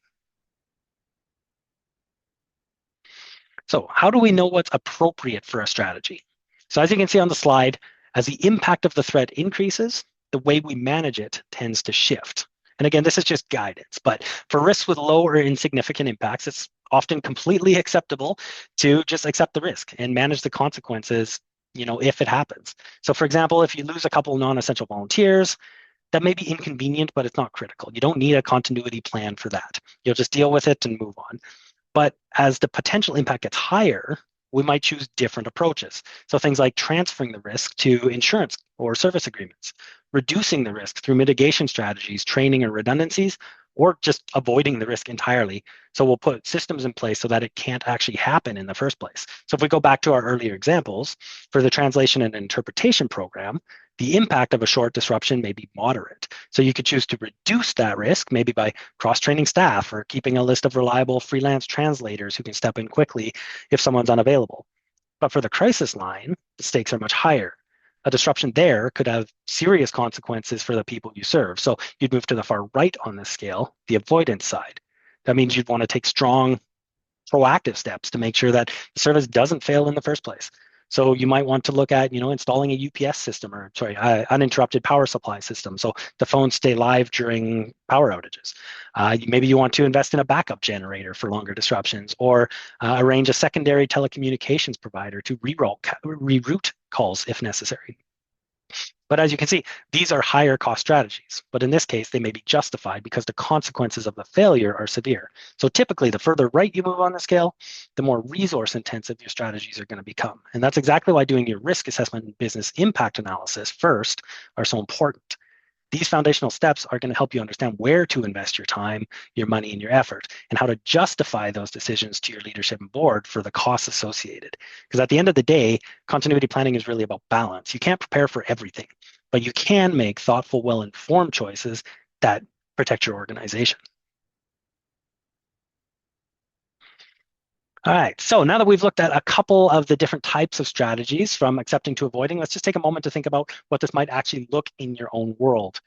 So how do we know what's appropriate for a strategy? So as you can see on the slide, as the impact of the threat increases, the way we manage it tends to shift. And again, this is just guidance, but for risks with low or insignificant impacts, it's often completely acceptable to just accept the risk and manage the consequences, if it happens. So for example, if you lose a couple of non-essential volunteers, that may be inconvenient, but it's not critical. You don't need a continuity plan for that. You'll just deal with it and move on. But as the potential impact gets higher, we might choose different approaches. So things like transferring the risk to insurance or service agreements, reducing the risk through mitigation strategies, training, or redundancies, or just avoiding the risk entirely. So we'll put systems in place so that it can't actually happen in the first place. So if we go back to our earlier examples, for the translation and interpretation program, the impact of a short disruption may be moderate. So you could choose to reduce that risk, maybe by cross-training staff or keeping a list of reliable freelance translators who can step in quickly if someone's unavailable. But for the crisis line, the stakes are much higher. A disruption there could have serious consequences for the people you serve. So you'd move to the far right on this scale, the avoidance side. That means you'd want to take strong proactive steps to make sure that the service doesn't fail in the first place. So you might want to look at, installing a UPS system or, uninterrupted power supply system, so the phones stay live during power outages. Maybe you want to invest in a backup generator for longer disruptions, or arrange a secondary telecommunications provider to reroute calls if necessary. But as you can see, these are higher cost strategies. But in this case, they may be justified because the consequences of the failure are severe. So typically, the further right you move on the scale, the more resource intensive your strategies are going to become. And that's exactly why doing your risk assessment and business impact analysis first are so important. These foundational steps are going to help you understand where to invest your time, your money, and your effort, and how to justify those decisions to your leadership and board for the costs associated. Because at the end of the day, continuity planning is really about balance. You can't prepare for everything, but you can make thoughtful, well-informed choices that protect your organization. All right, so now that we've looked at a couple of the different types of strategies from accepting to avoiding, let's just take a moment to think about what this might actually look in your own world.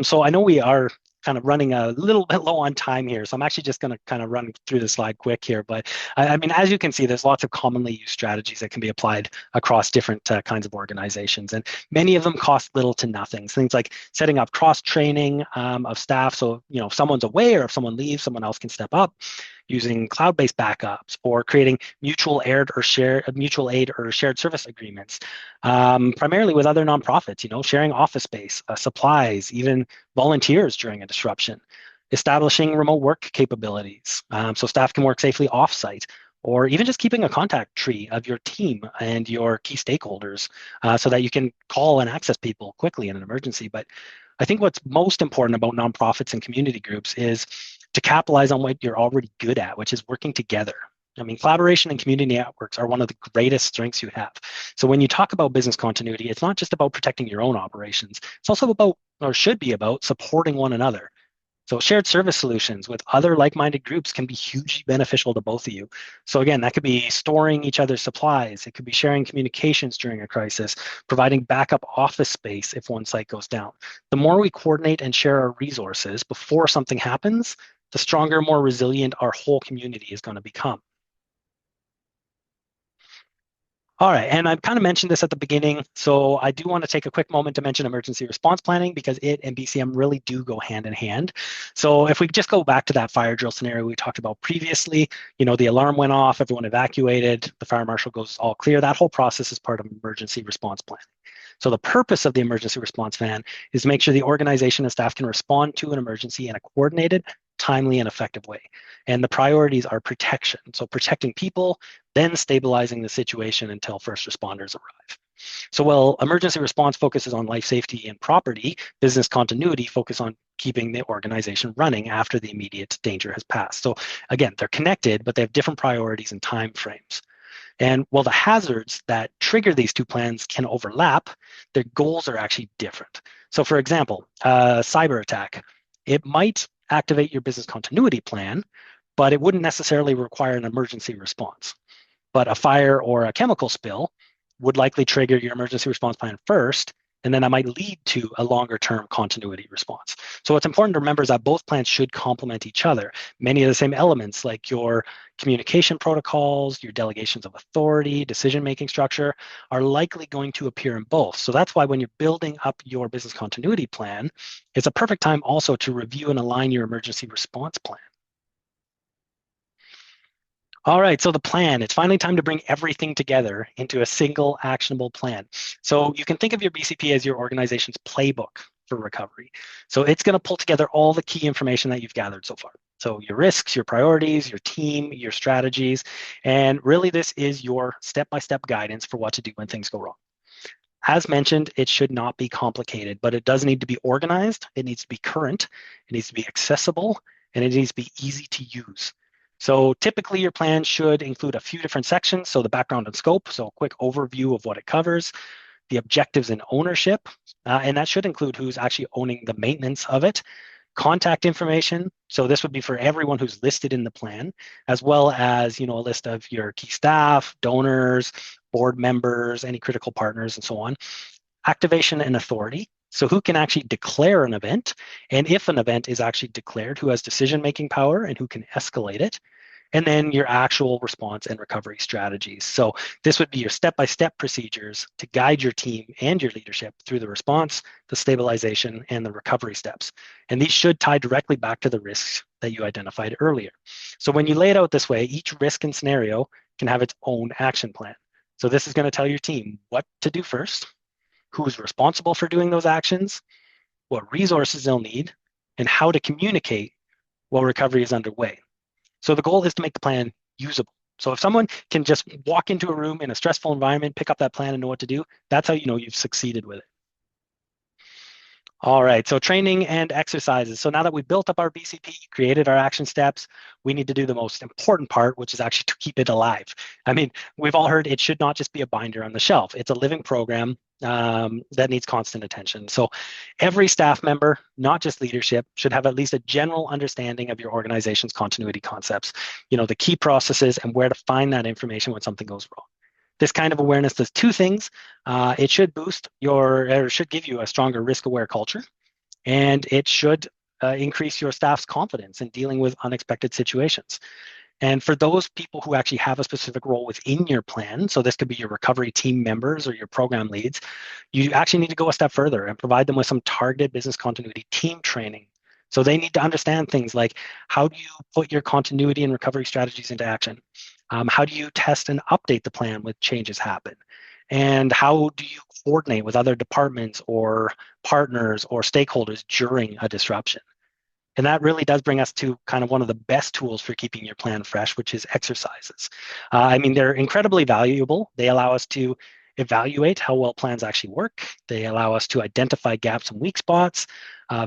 So I know we are kind of running a little bit low on time here, so I'm actually just going to kind of run through the slide quick here. But I mean, as you can see, there's lots of commonly used strategies that can be applied across different kinds of organizations, and many of them cost little to nothing. Things like setting up cross-training of staff, so if someone's away or if someone leaves, someone else can step up, using cloud-based backups, or creating mutual aid or shared service agreements, primarily with other nonprofits, sharing office space, supplies, even volunteers during a disruption, establishing remote work capabilities so staff can work safely offsite, or even just keeping a contact tree of your team and your key stakeholders so that you can call and access people quickly in an emergency. But I think what's most important about nonprofits and community groups is to capitalize on what you're already good at, which is working together. I mean, collaboration and community networks are one of the greatest strengths you have. So when you talk about business continuity, it's not just about protecting your own operations. It's also about, or should be about, supporting one another. So shared service solutions with other like-minded groups can be hugely beneficial to both of you. So again, that could be storing each other's supplies. It could be sharing communications during a crisis, providing backup office space if one site goes down. The more we coordinate and share our resources before something happens, the stronger, more resilient our whole community is going to become. All right, and I've kind of mentioned this at the beginning, so I do want to take a quick moment to mention emergency response planning because it and BCM really do go hand in hand. So if we just go back to that fire drill scenario we talked about previously, the alarm went off, everyone evacuated, the fire marshal goes all clear. That whole process is part of emergency response planning. So the purpose of the emergency response plan is to make sure the organization and staff can respond to an emergency in a coordinated, timely, and effective way. And the priorities are protection. So protecting people, then stabilizing the situation until first responders arrive. So while emergency response focuses on life safety and property, business continuity focuses on keeping the organization running after the immediate danger has passed. So again, they're connected, but they have different priorities and time frames. And while the hazards that trigger these two plans can overlap, their goals are actually different. So for example, a cyber attack, it might activate your business continuity plan, but it wouldn't necessarily require an emergency response. But a fire or a chemical spill would likely trigger your emergency response plan first, and then that might lead to a longer-term continuity response. So what's important to remember is that both plans should complement each other. Many of the same elements, like your communication protocols, your delegations of authority, decision-making structure, are likely going to appear in both. So that's why when you're building up your business continuity plan, it's a perfect time also to review and align your emergency response plan. All right, so the plan, it's finally time to bring everything together into a single actionable plan. So you can think of your BCP as your organization's playbook for recovery. So it's going to pull together all the key information that you've gathered so far. So your risks, your priorities, your team, your strategies, and really this is your step-by-step guidance for what to do when things go wrong. As mentioned, it should not be complicated, but it does need to be organized. It needs to be current. It needs to be accessible, and it needs to be easy to use. So typically your plan should include a few different sections. So the background and scope, so a quick overview of what it covers, the objectives and ownership, and that should include who's actually owning the maintenance of it, contact information. So this would be for everyone who's listed in the plan, as well as, a list of your key staff, donors, board members, any critical partners, and so on. Activation and authority. So who can actually declare an event, and if an event is actually declared, who has decision-making power and who can escalate it. And then your actual response and recovery strategies. So this would be your step-by-step procedures to guide your team and your leadership through the response, the stabilization, and the recovery steps. And these should tie directly back to the risks that you identified earlier. So when you lay it out this way, each risk and scenario can have its own action plan. So this is going to tell your team what to do first, who's responsible for doing those actions, what resources they'll need, and how to communicate while recovery is underway. So the goal is to make the plan usable. So if someone can just walk into a room in a stressful environment, pick up that plan and know what to do, that's how you know you've succeeded with it. All right, so training and exercises. So now that we've built up our BCP, created our action steps, we need to do the most important part, which is actually to keep it alive. I mean, we've all heard it should not just be a binder on the shelf. It's a living program that needs constant attention. So every staff member, not just leadership, should have at least a general understanding of your organization's continuity concepts, the key processes and where to find that information when something goes wrong. This kind of awareness does two things. It should should give you a stronger risk-aware culture, and it should increase your staff's confidence in dealing with unexpected situations. And for those people who actually have a specific role within your plan, so this could be your recovery team members or your program leads, you actually need to go a step further and provide them with some targeted business continuity team training. So they need to understand things like, how do you put your continuity and recovery strategies into action? How do you test and update the plan when changes happen? And how do you coordinate with other departments or partners or stakeholders during a disruption? And that really does bring us to kind of one of the best tools for keeping your plan fresh, which is exercises. They're incredibly valuable. They allow us to evaluate how well plans actually work. They allow us to identify gaps and weak spots,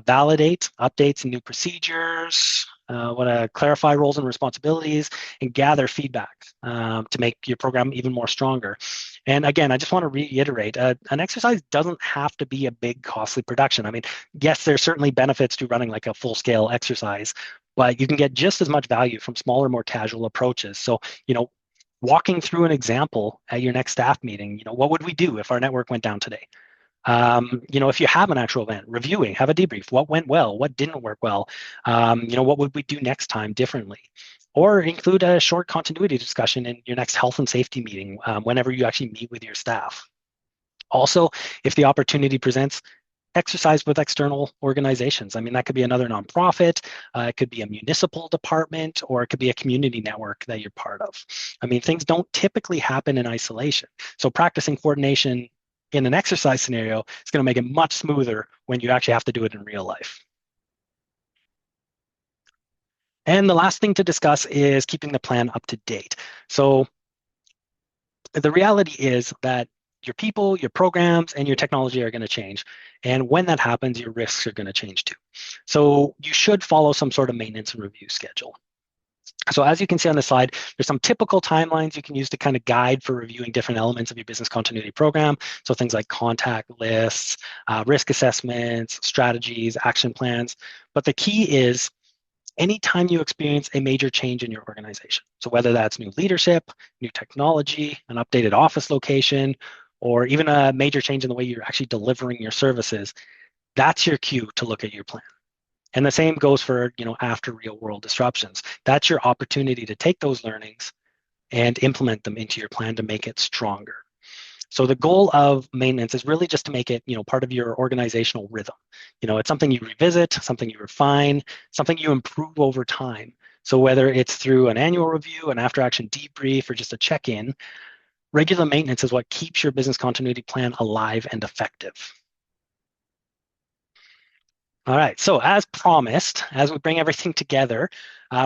validate updates and new procedures, want to clarify roles and responsibilities, and gather feedback to make your program even more stronger. And again, I just want to reiterate, an exercise doesn't have to be a big, costly production. I mean, yes, there's certainly benefits to running like a full-scale exercise, but you can get just as much value from smaller, more casual approaches. So, walking through an example at your next staff meeting, what would we do if our network went down today? If you have an actual event, reviewing, have a debrief. What went well? What didn't work well? What would we do next time differently? Or include a short continuity discussion in your next health and safety meeting whenever you actually meet with your staff. Also, if the opportunity presents, exercise with external organizations. That could be another nonprofit, it could be a municipal department, or it could be a community network that you're part of. Things don't typically happen in isolation. So practicing coordination in an exercise scenario is going to make it much smoother when you actually have to do it in real life. And the last thing to discuss is keeping the plan up to date. So the reality is that your people, your programs, and your technology are going to change. And when that happens, your risks are going to change too. So you should follow some sort of maintenance and review schedule. So as you can see on the slide, there's some typical timelines you can use to kind of guide for reviewing different elements of your business continuity program. So things like contact lists, risk assessments, strategies, action plans. But the key is anytime you experience a major change in your organization. So whether that's new leadership, new technology, an updated office location, or even a major change in the way you're actually delivering your services, that's your cue to look at your plan. And the same goes for, after real world disruptions. That's your opportunity to take those learnings and implement them into your plan to make it stronger. So the goal of maintenance is really just to make it, part of your organizational rhythm. It's something you revisit, something you refine, something you improve over time. So whether it's through an annual review, an after-action debrief, or just a check-in, regular maintenance is what keeps your business continuity plan alive and effective. All right. So, as promised, as we bring everything together,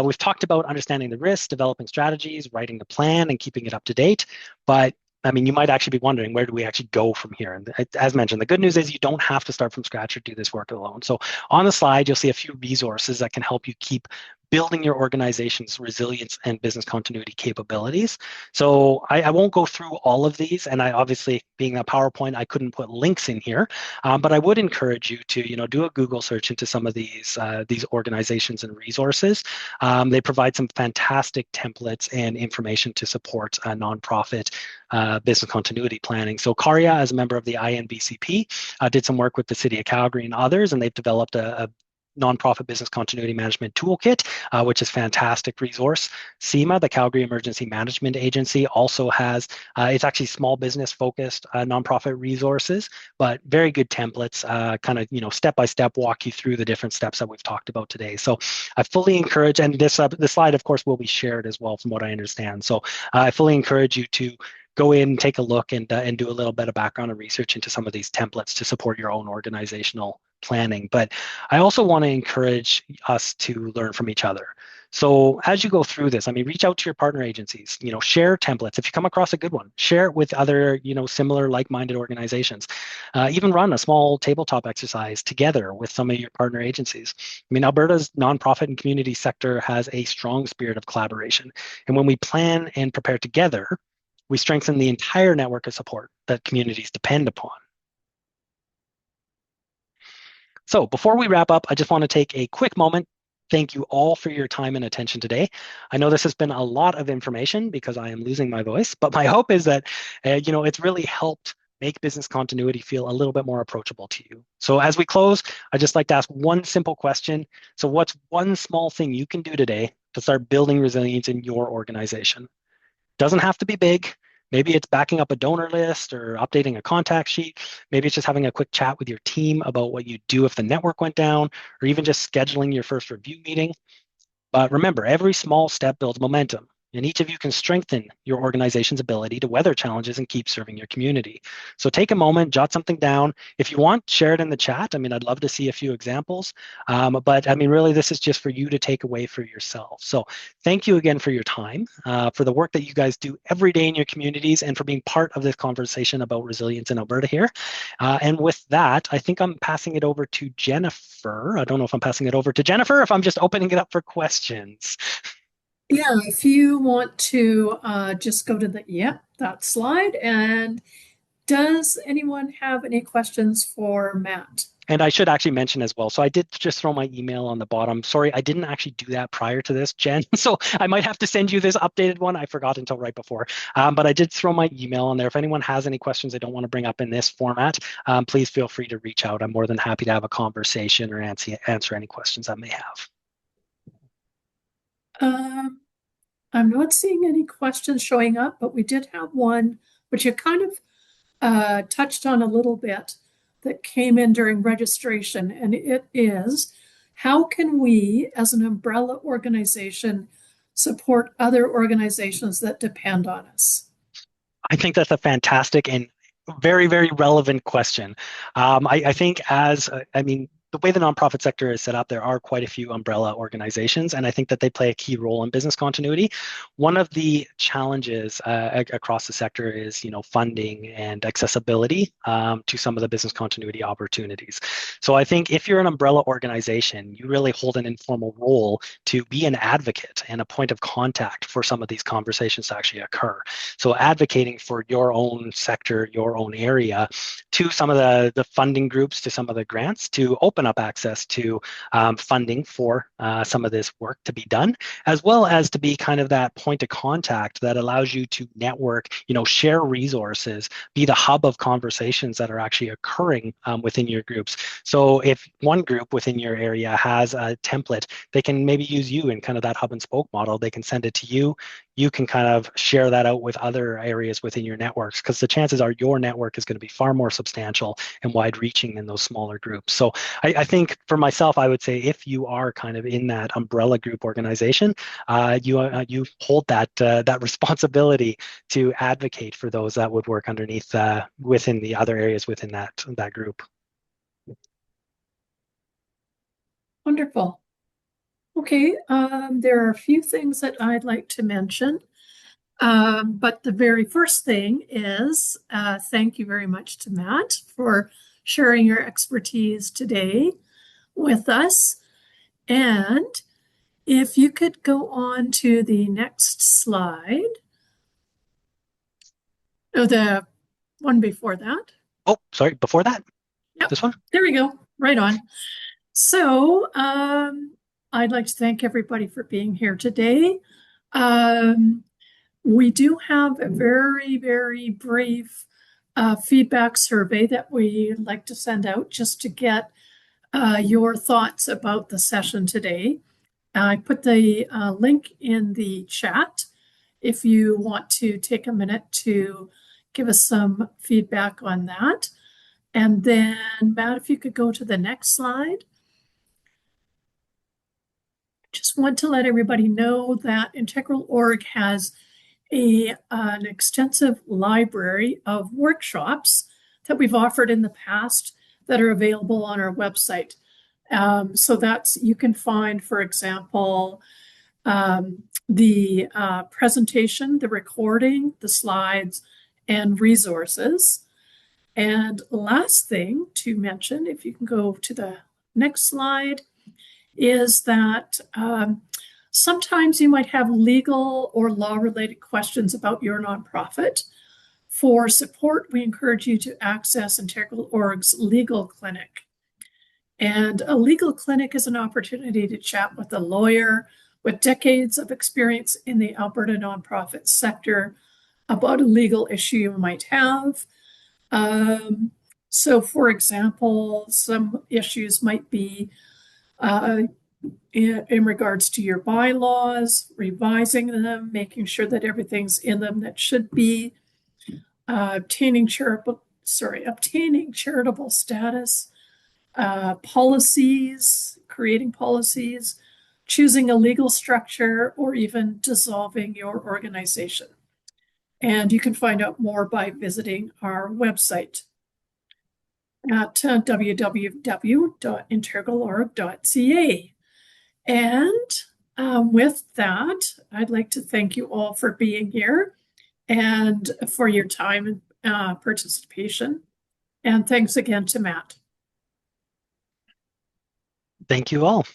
we've talked about understanding the risks, developing strategies, writing the plan, and keeping it up to date. But I mean, you might actually be wondering, where do we actually go from here? And as mentioned, the good news is you don't have to start from scratch or do this work alone. So, on the slide, you'll see a few resources that can help you keep building your organization's resilience and business continuity capabilities. So, I won't go through all of these, and I obviously, being a PowerPoint, I couldn't put links in here. But I would encourage you to, do a Google search into some of these organizations and resources. They provide some fantastic templates and information to support nonprofit business continuity planning. So Karya, as a member of the INBCP, did some work with the City of Calgary and others, and they've developed a nonprofit business continuity management toolkit, which is a fantastic resource. SEMA, the Calgary Emergency Management Agency, also has, it's actually small business focused nonprofit resources, but very good templates, kind of, step by step walk you through the different steps that we've talked about today. So I fully encourage, and this slide, of course, will be shared as well from what I understand. So I fully encourage you to go in, take a look, and do a little bit of background and research into some of these templates to support your own organizational planning. But I also want to encourage us to learn from each other. So as you go through this, I mean, reach out to your partner agencies, share templates. If you come across a good one, share it with other, similar like-minded organizations. Even run a small tabletop exercise together with some of your partner agencies. I mean, Alberta's nonprofit and community sector has a strong spirit of collaboration. And when we plan and prepare together, we strengthen the entire network of support that communities depend upon. So before we wrap up, I just want to take a quick moment. Thank you all for your time and attention today. I know this has been a lot of information because I am losing my voice, but my hope is that it's really helped make business continuity feel a little bit more approachable to you. So as we close, I'd just like to ask one simple question. So what's one small thing you can do today to start building resilience in your organization? Doesn't have to be big. Maybe it's backing up a donor list or updating a contact sheet. Maybe it's just having a quick chat with your team about what you do if the network went down, or even just scheduling your first review meeting. But remember, every small step builds momentum, and each of you can strengthen your organization's ability to weather challenges and keep serving your community. So take a moment, jot something down. If you want, share it in the chat. I mean, I'd love to see a few examples. But I mean, really, this is just for you to take away for yourself. So thank you again for your time, for the work that you guys do every day in your communities, and for being part of this conversation about resilience in Alberta here. And with that, I think I'm passing it over to Jennifer. I don't know if I'm passing it over to Jennifer, if I'm just opening it up for questions. Yeah, if you want to just go to that slide. And does anyone have any questions for Matt? And I should actually mention as well. So I did just throw my email on the bottom. Sorry, I didn't actually do that prior to this, Jen. So I might have to send you this updated one. I forgot until right before. But I did throw my email on there. If anyone has any questions they don't want to bring up in this format, please feel free to reach out. I'm more than happy to have a conversation or answer any questions I may have. I'm not seeing any questions showing up, but we did have one, which you kind of touched on a little bit, that came in during registration. And it is, how can we, as an umbrella organization, support other organizations that depend on us? I think that's a fantastic and very, very relevant question. I think I mean, the way the nonprofit sector is set up, there are quite a few umbrella organizations, and I think that they play a key role in business continuity. One of the challenges across the sector is, funding and accessibility to some of the business continuity opportunities. So I think if you're an umbrella organization, you really hold an informal role to be an advocate and a point of contact for some of these conversations to actually occur. So advocating for your own sector, your own area, to some of the funding groups, to some of the grants, to open up access to funding for some of this work to be done, as well as to be kind of that point of contact that allows you to network, share resources, be the hub of conversations that are actually occurring within your groups. So if one group within your area has a template, they can maybe use you in kind of that hub and spoke model. They can send it to you. You can kind of share that out with other areas within your networks, because the chances are your network is going to be far more substantial and wide reaching than those smaller groups. So I think for myself, I would say if you are kind of in that umbrella group organization, you hold that responsibility to advocate for those that would work underneath within the other areas within that group. Wonderful. Okay, there are a few things that I'd like to mention. But the very first thing is thank you very much to Matt for sharing your expertise today with us. And if you could go on to the next slide, oh, the one before that. Oh, sorry, before that, Yep, this one? there we go. Right on. So, I'd like to thank everybody for being here today. Um, we do have a very, very brief feedback survey that we like to send out just to get your thoughts about the session today. I put the link in the chat if you want to take a minute to give us some feedback on that. And then, Matt, if you could go to the next slide. Just want to let everybody know that Integral.org has an extensive library of workshops that we've offered in the past that are available on our website. So that's, you can find, for example, the presentation, the recording, the slides, and resources. And last thing to mention, if you can go to the next slide, is that sometimes you might have legal or law-related questions about your nonprofit. For support, we encourage you to access Integral.org's legal clinic. And a legal clinic is an opportunity to chat with a lawyer with decades of experience in the Alberta nonprofit sector about a legal issue you might have. So, for example, some issues might be in regards to your bylaws, revising them, making sure that everything's in them that should be, obtaining charitable status, policies, creating policies, choosing a legal structure, or even dissolving your organization. And you can find out more by visiting our website at www.integralorg.ca. And with that, I'd like to thank you all for being here and for your time and participation. And thanks again to Matt. Thank you all.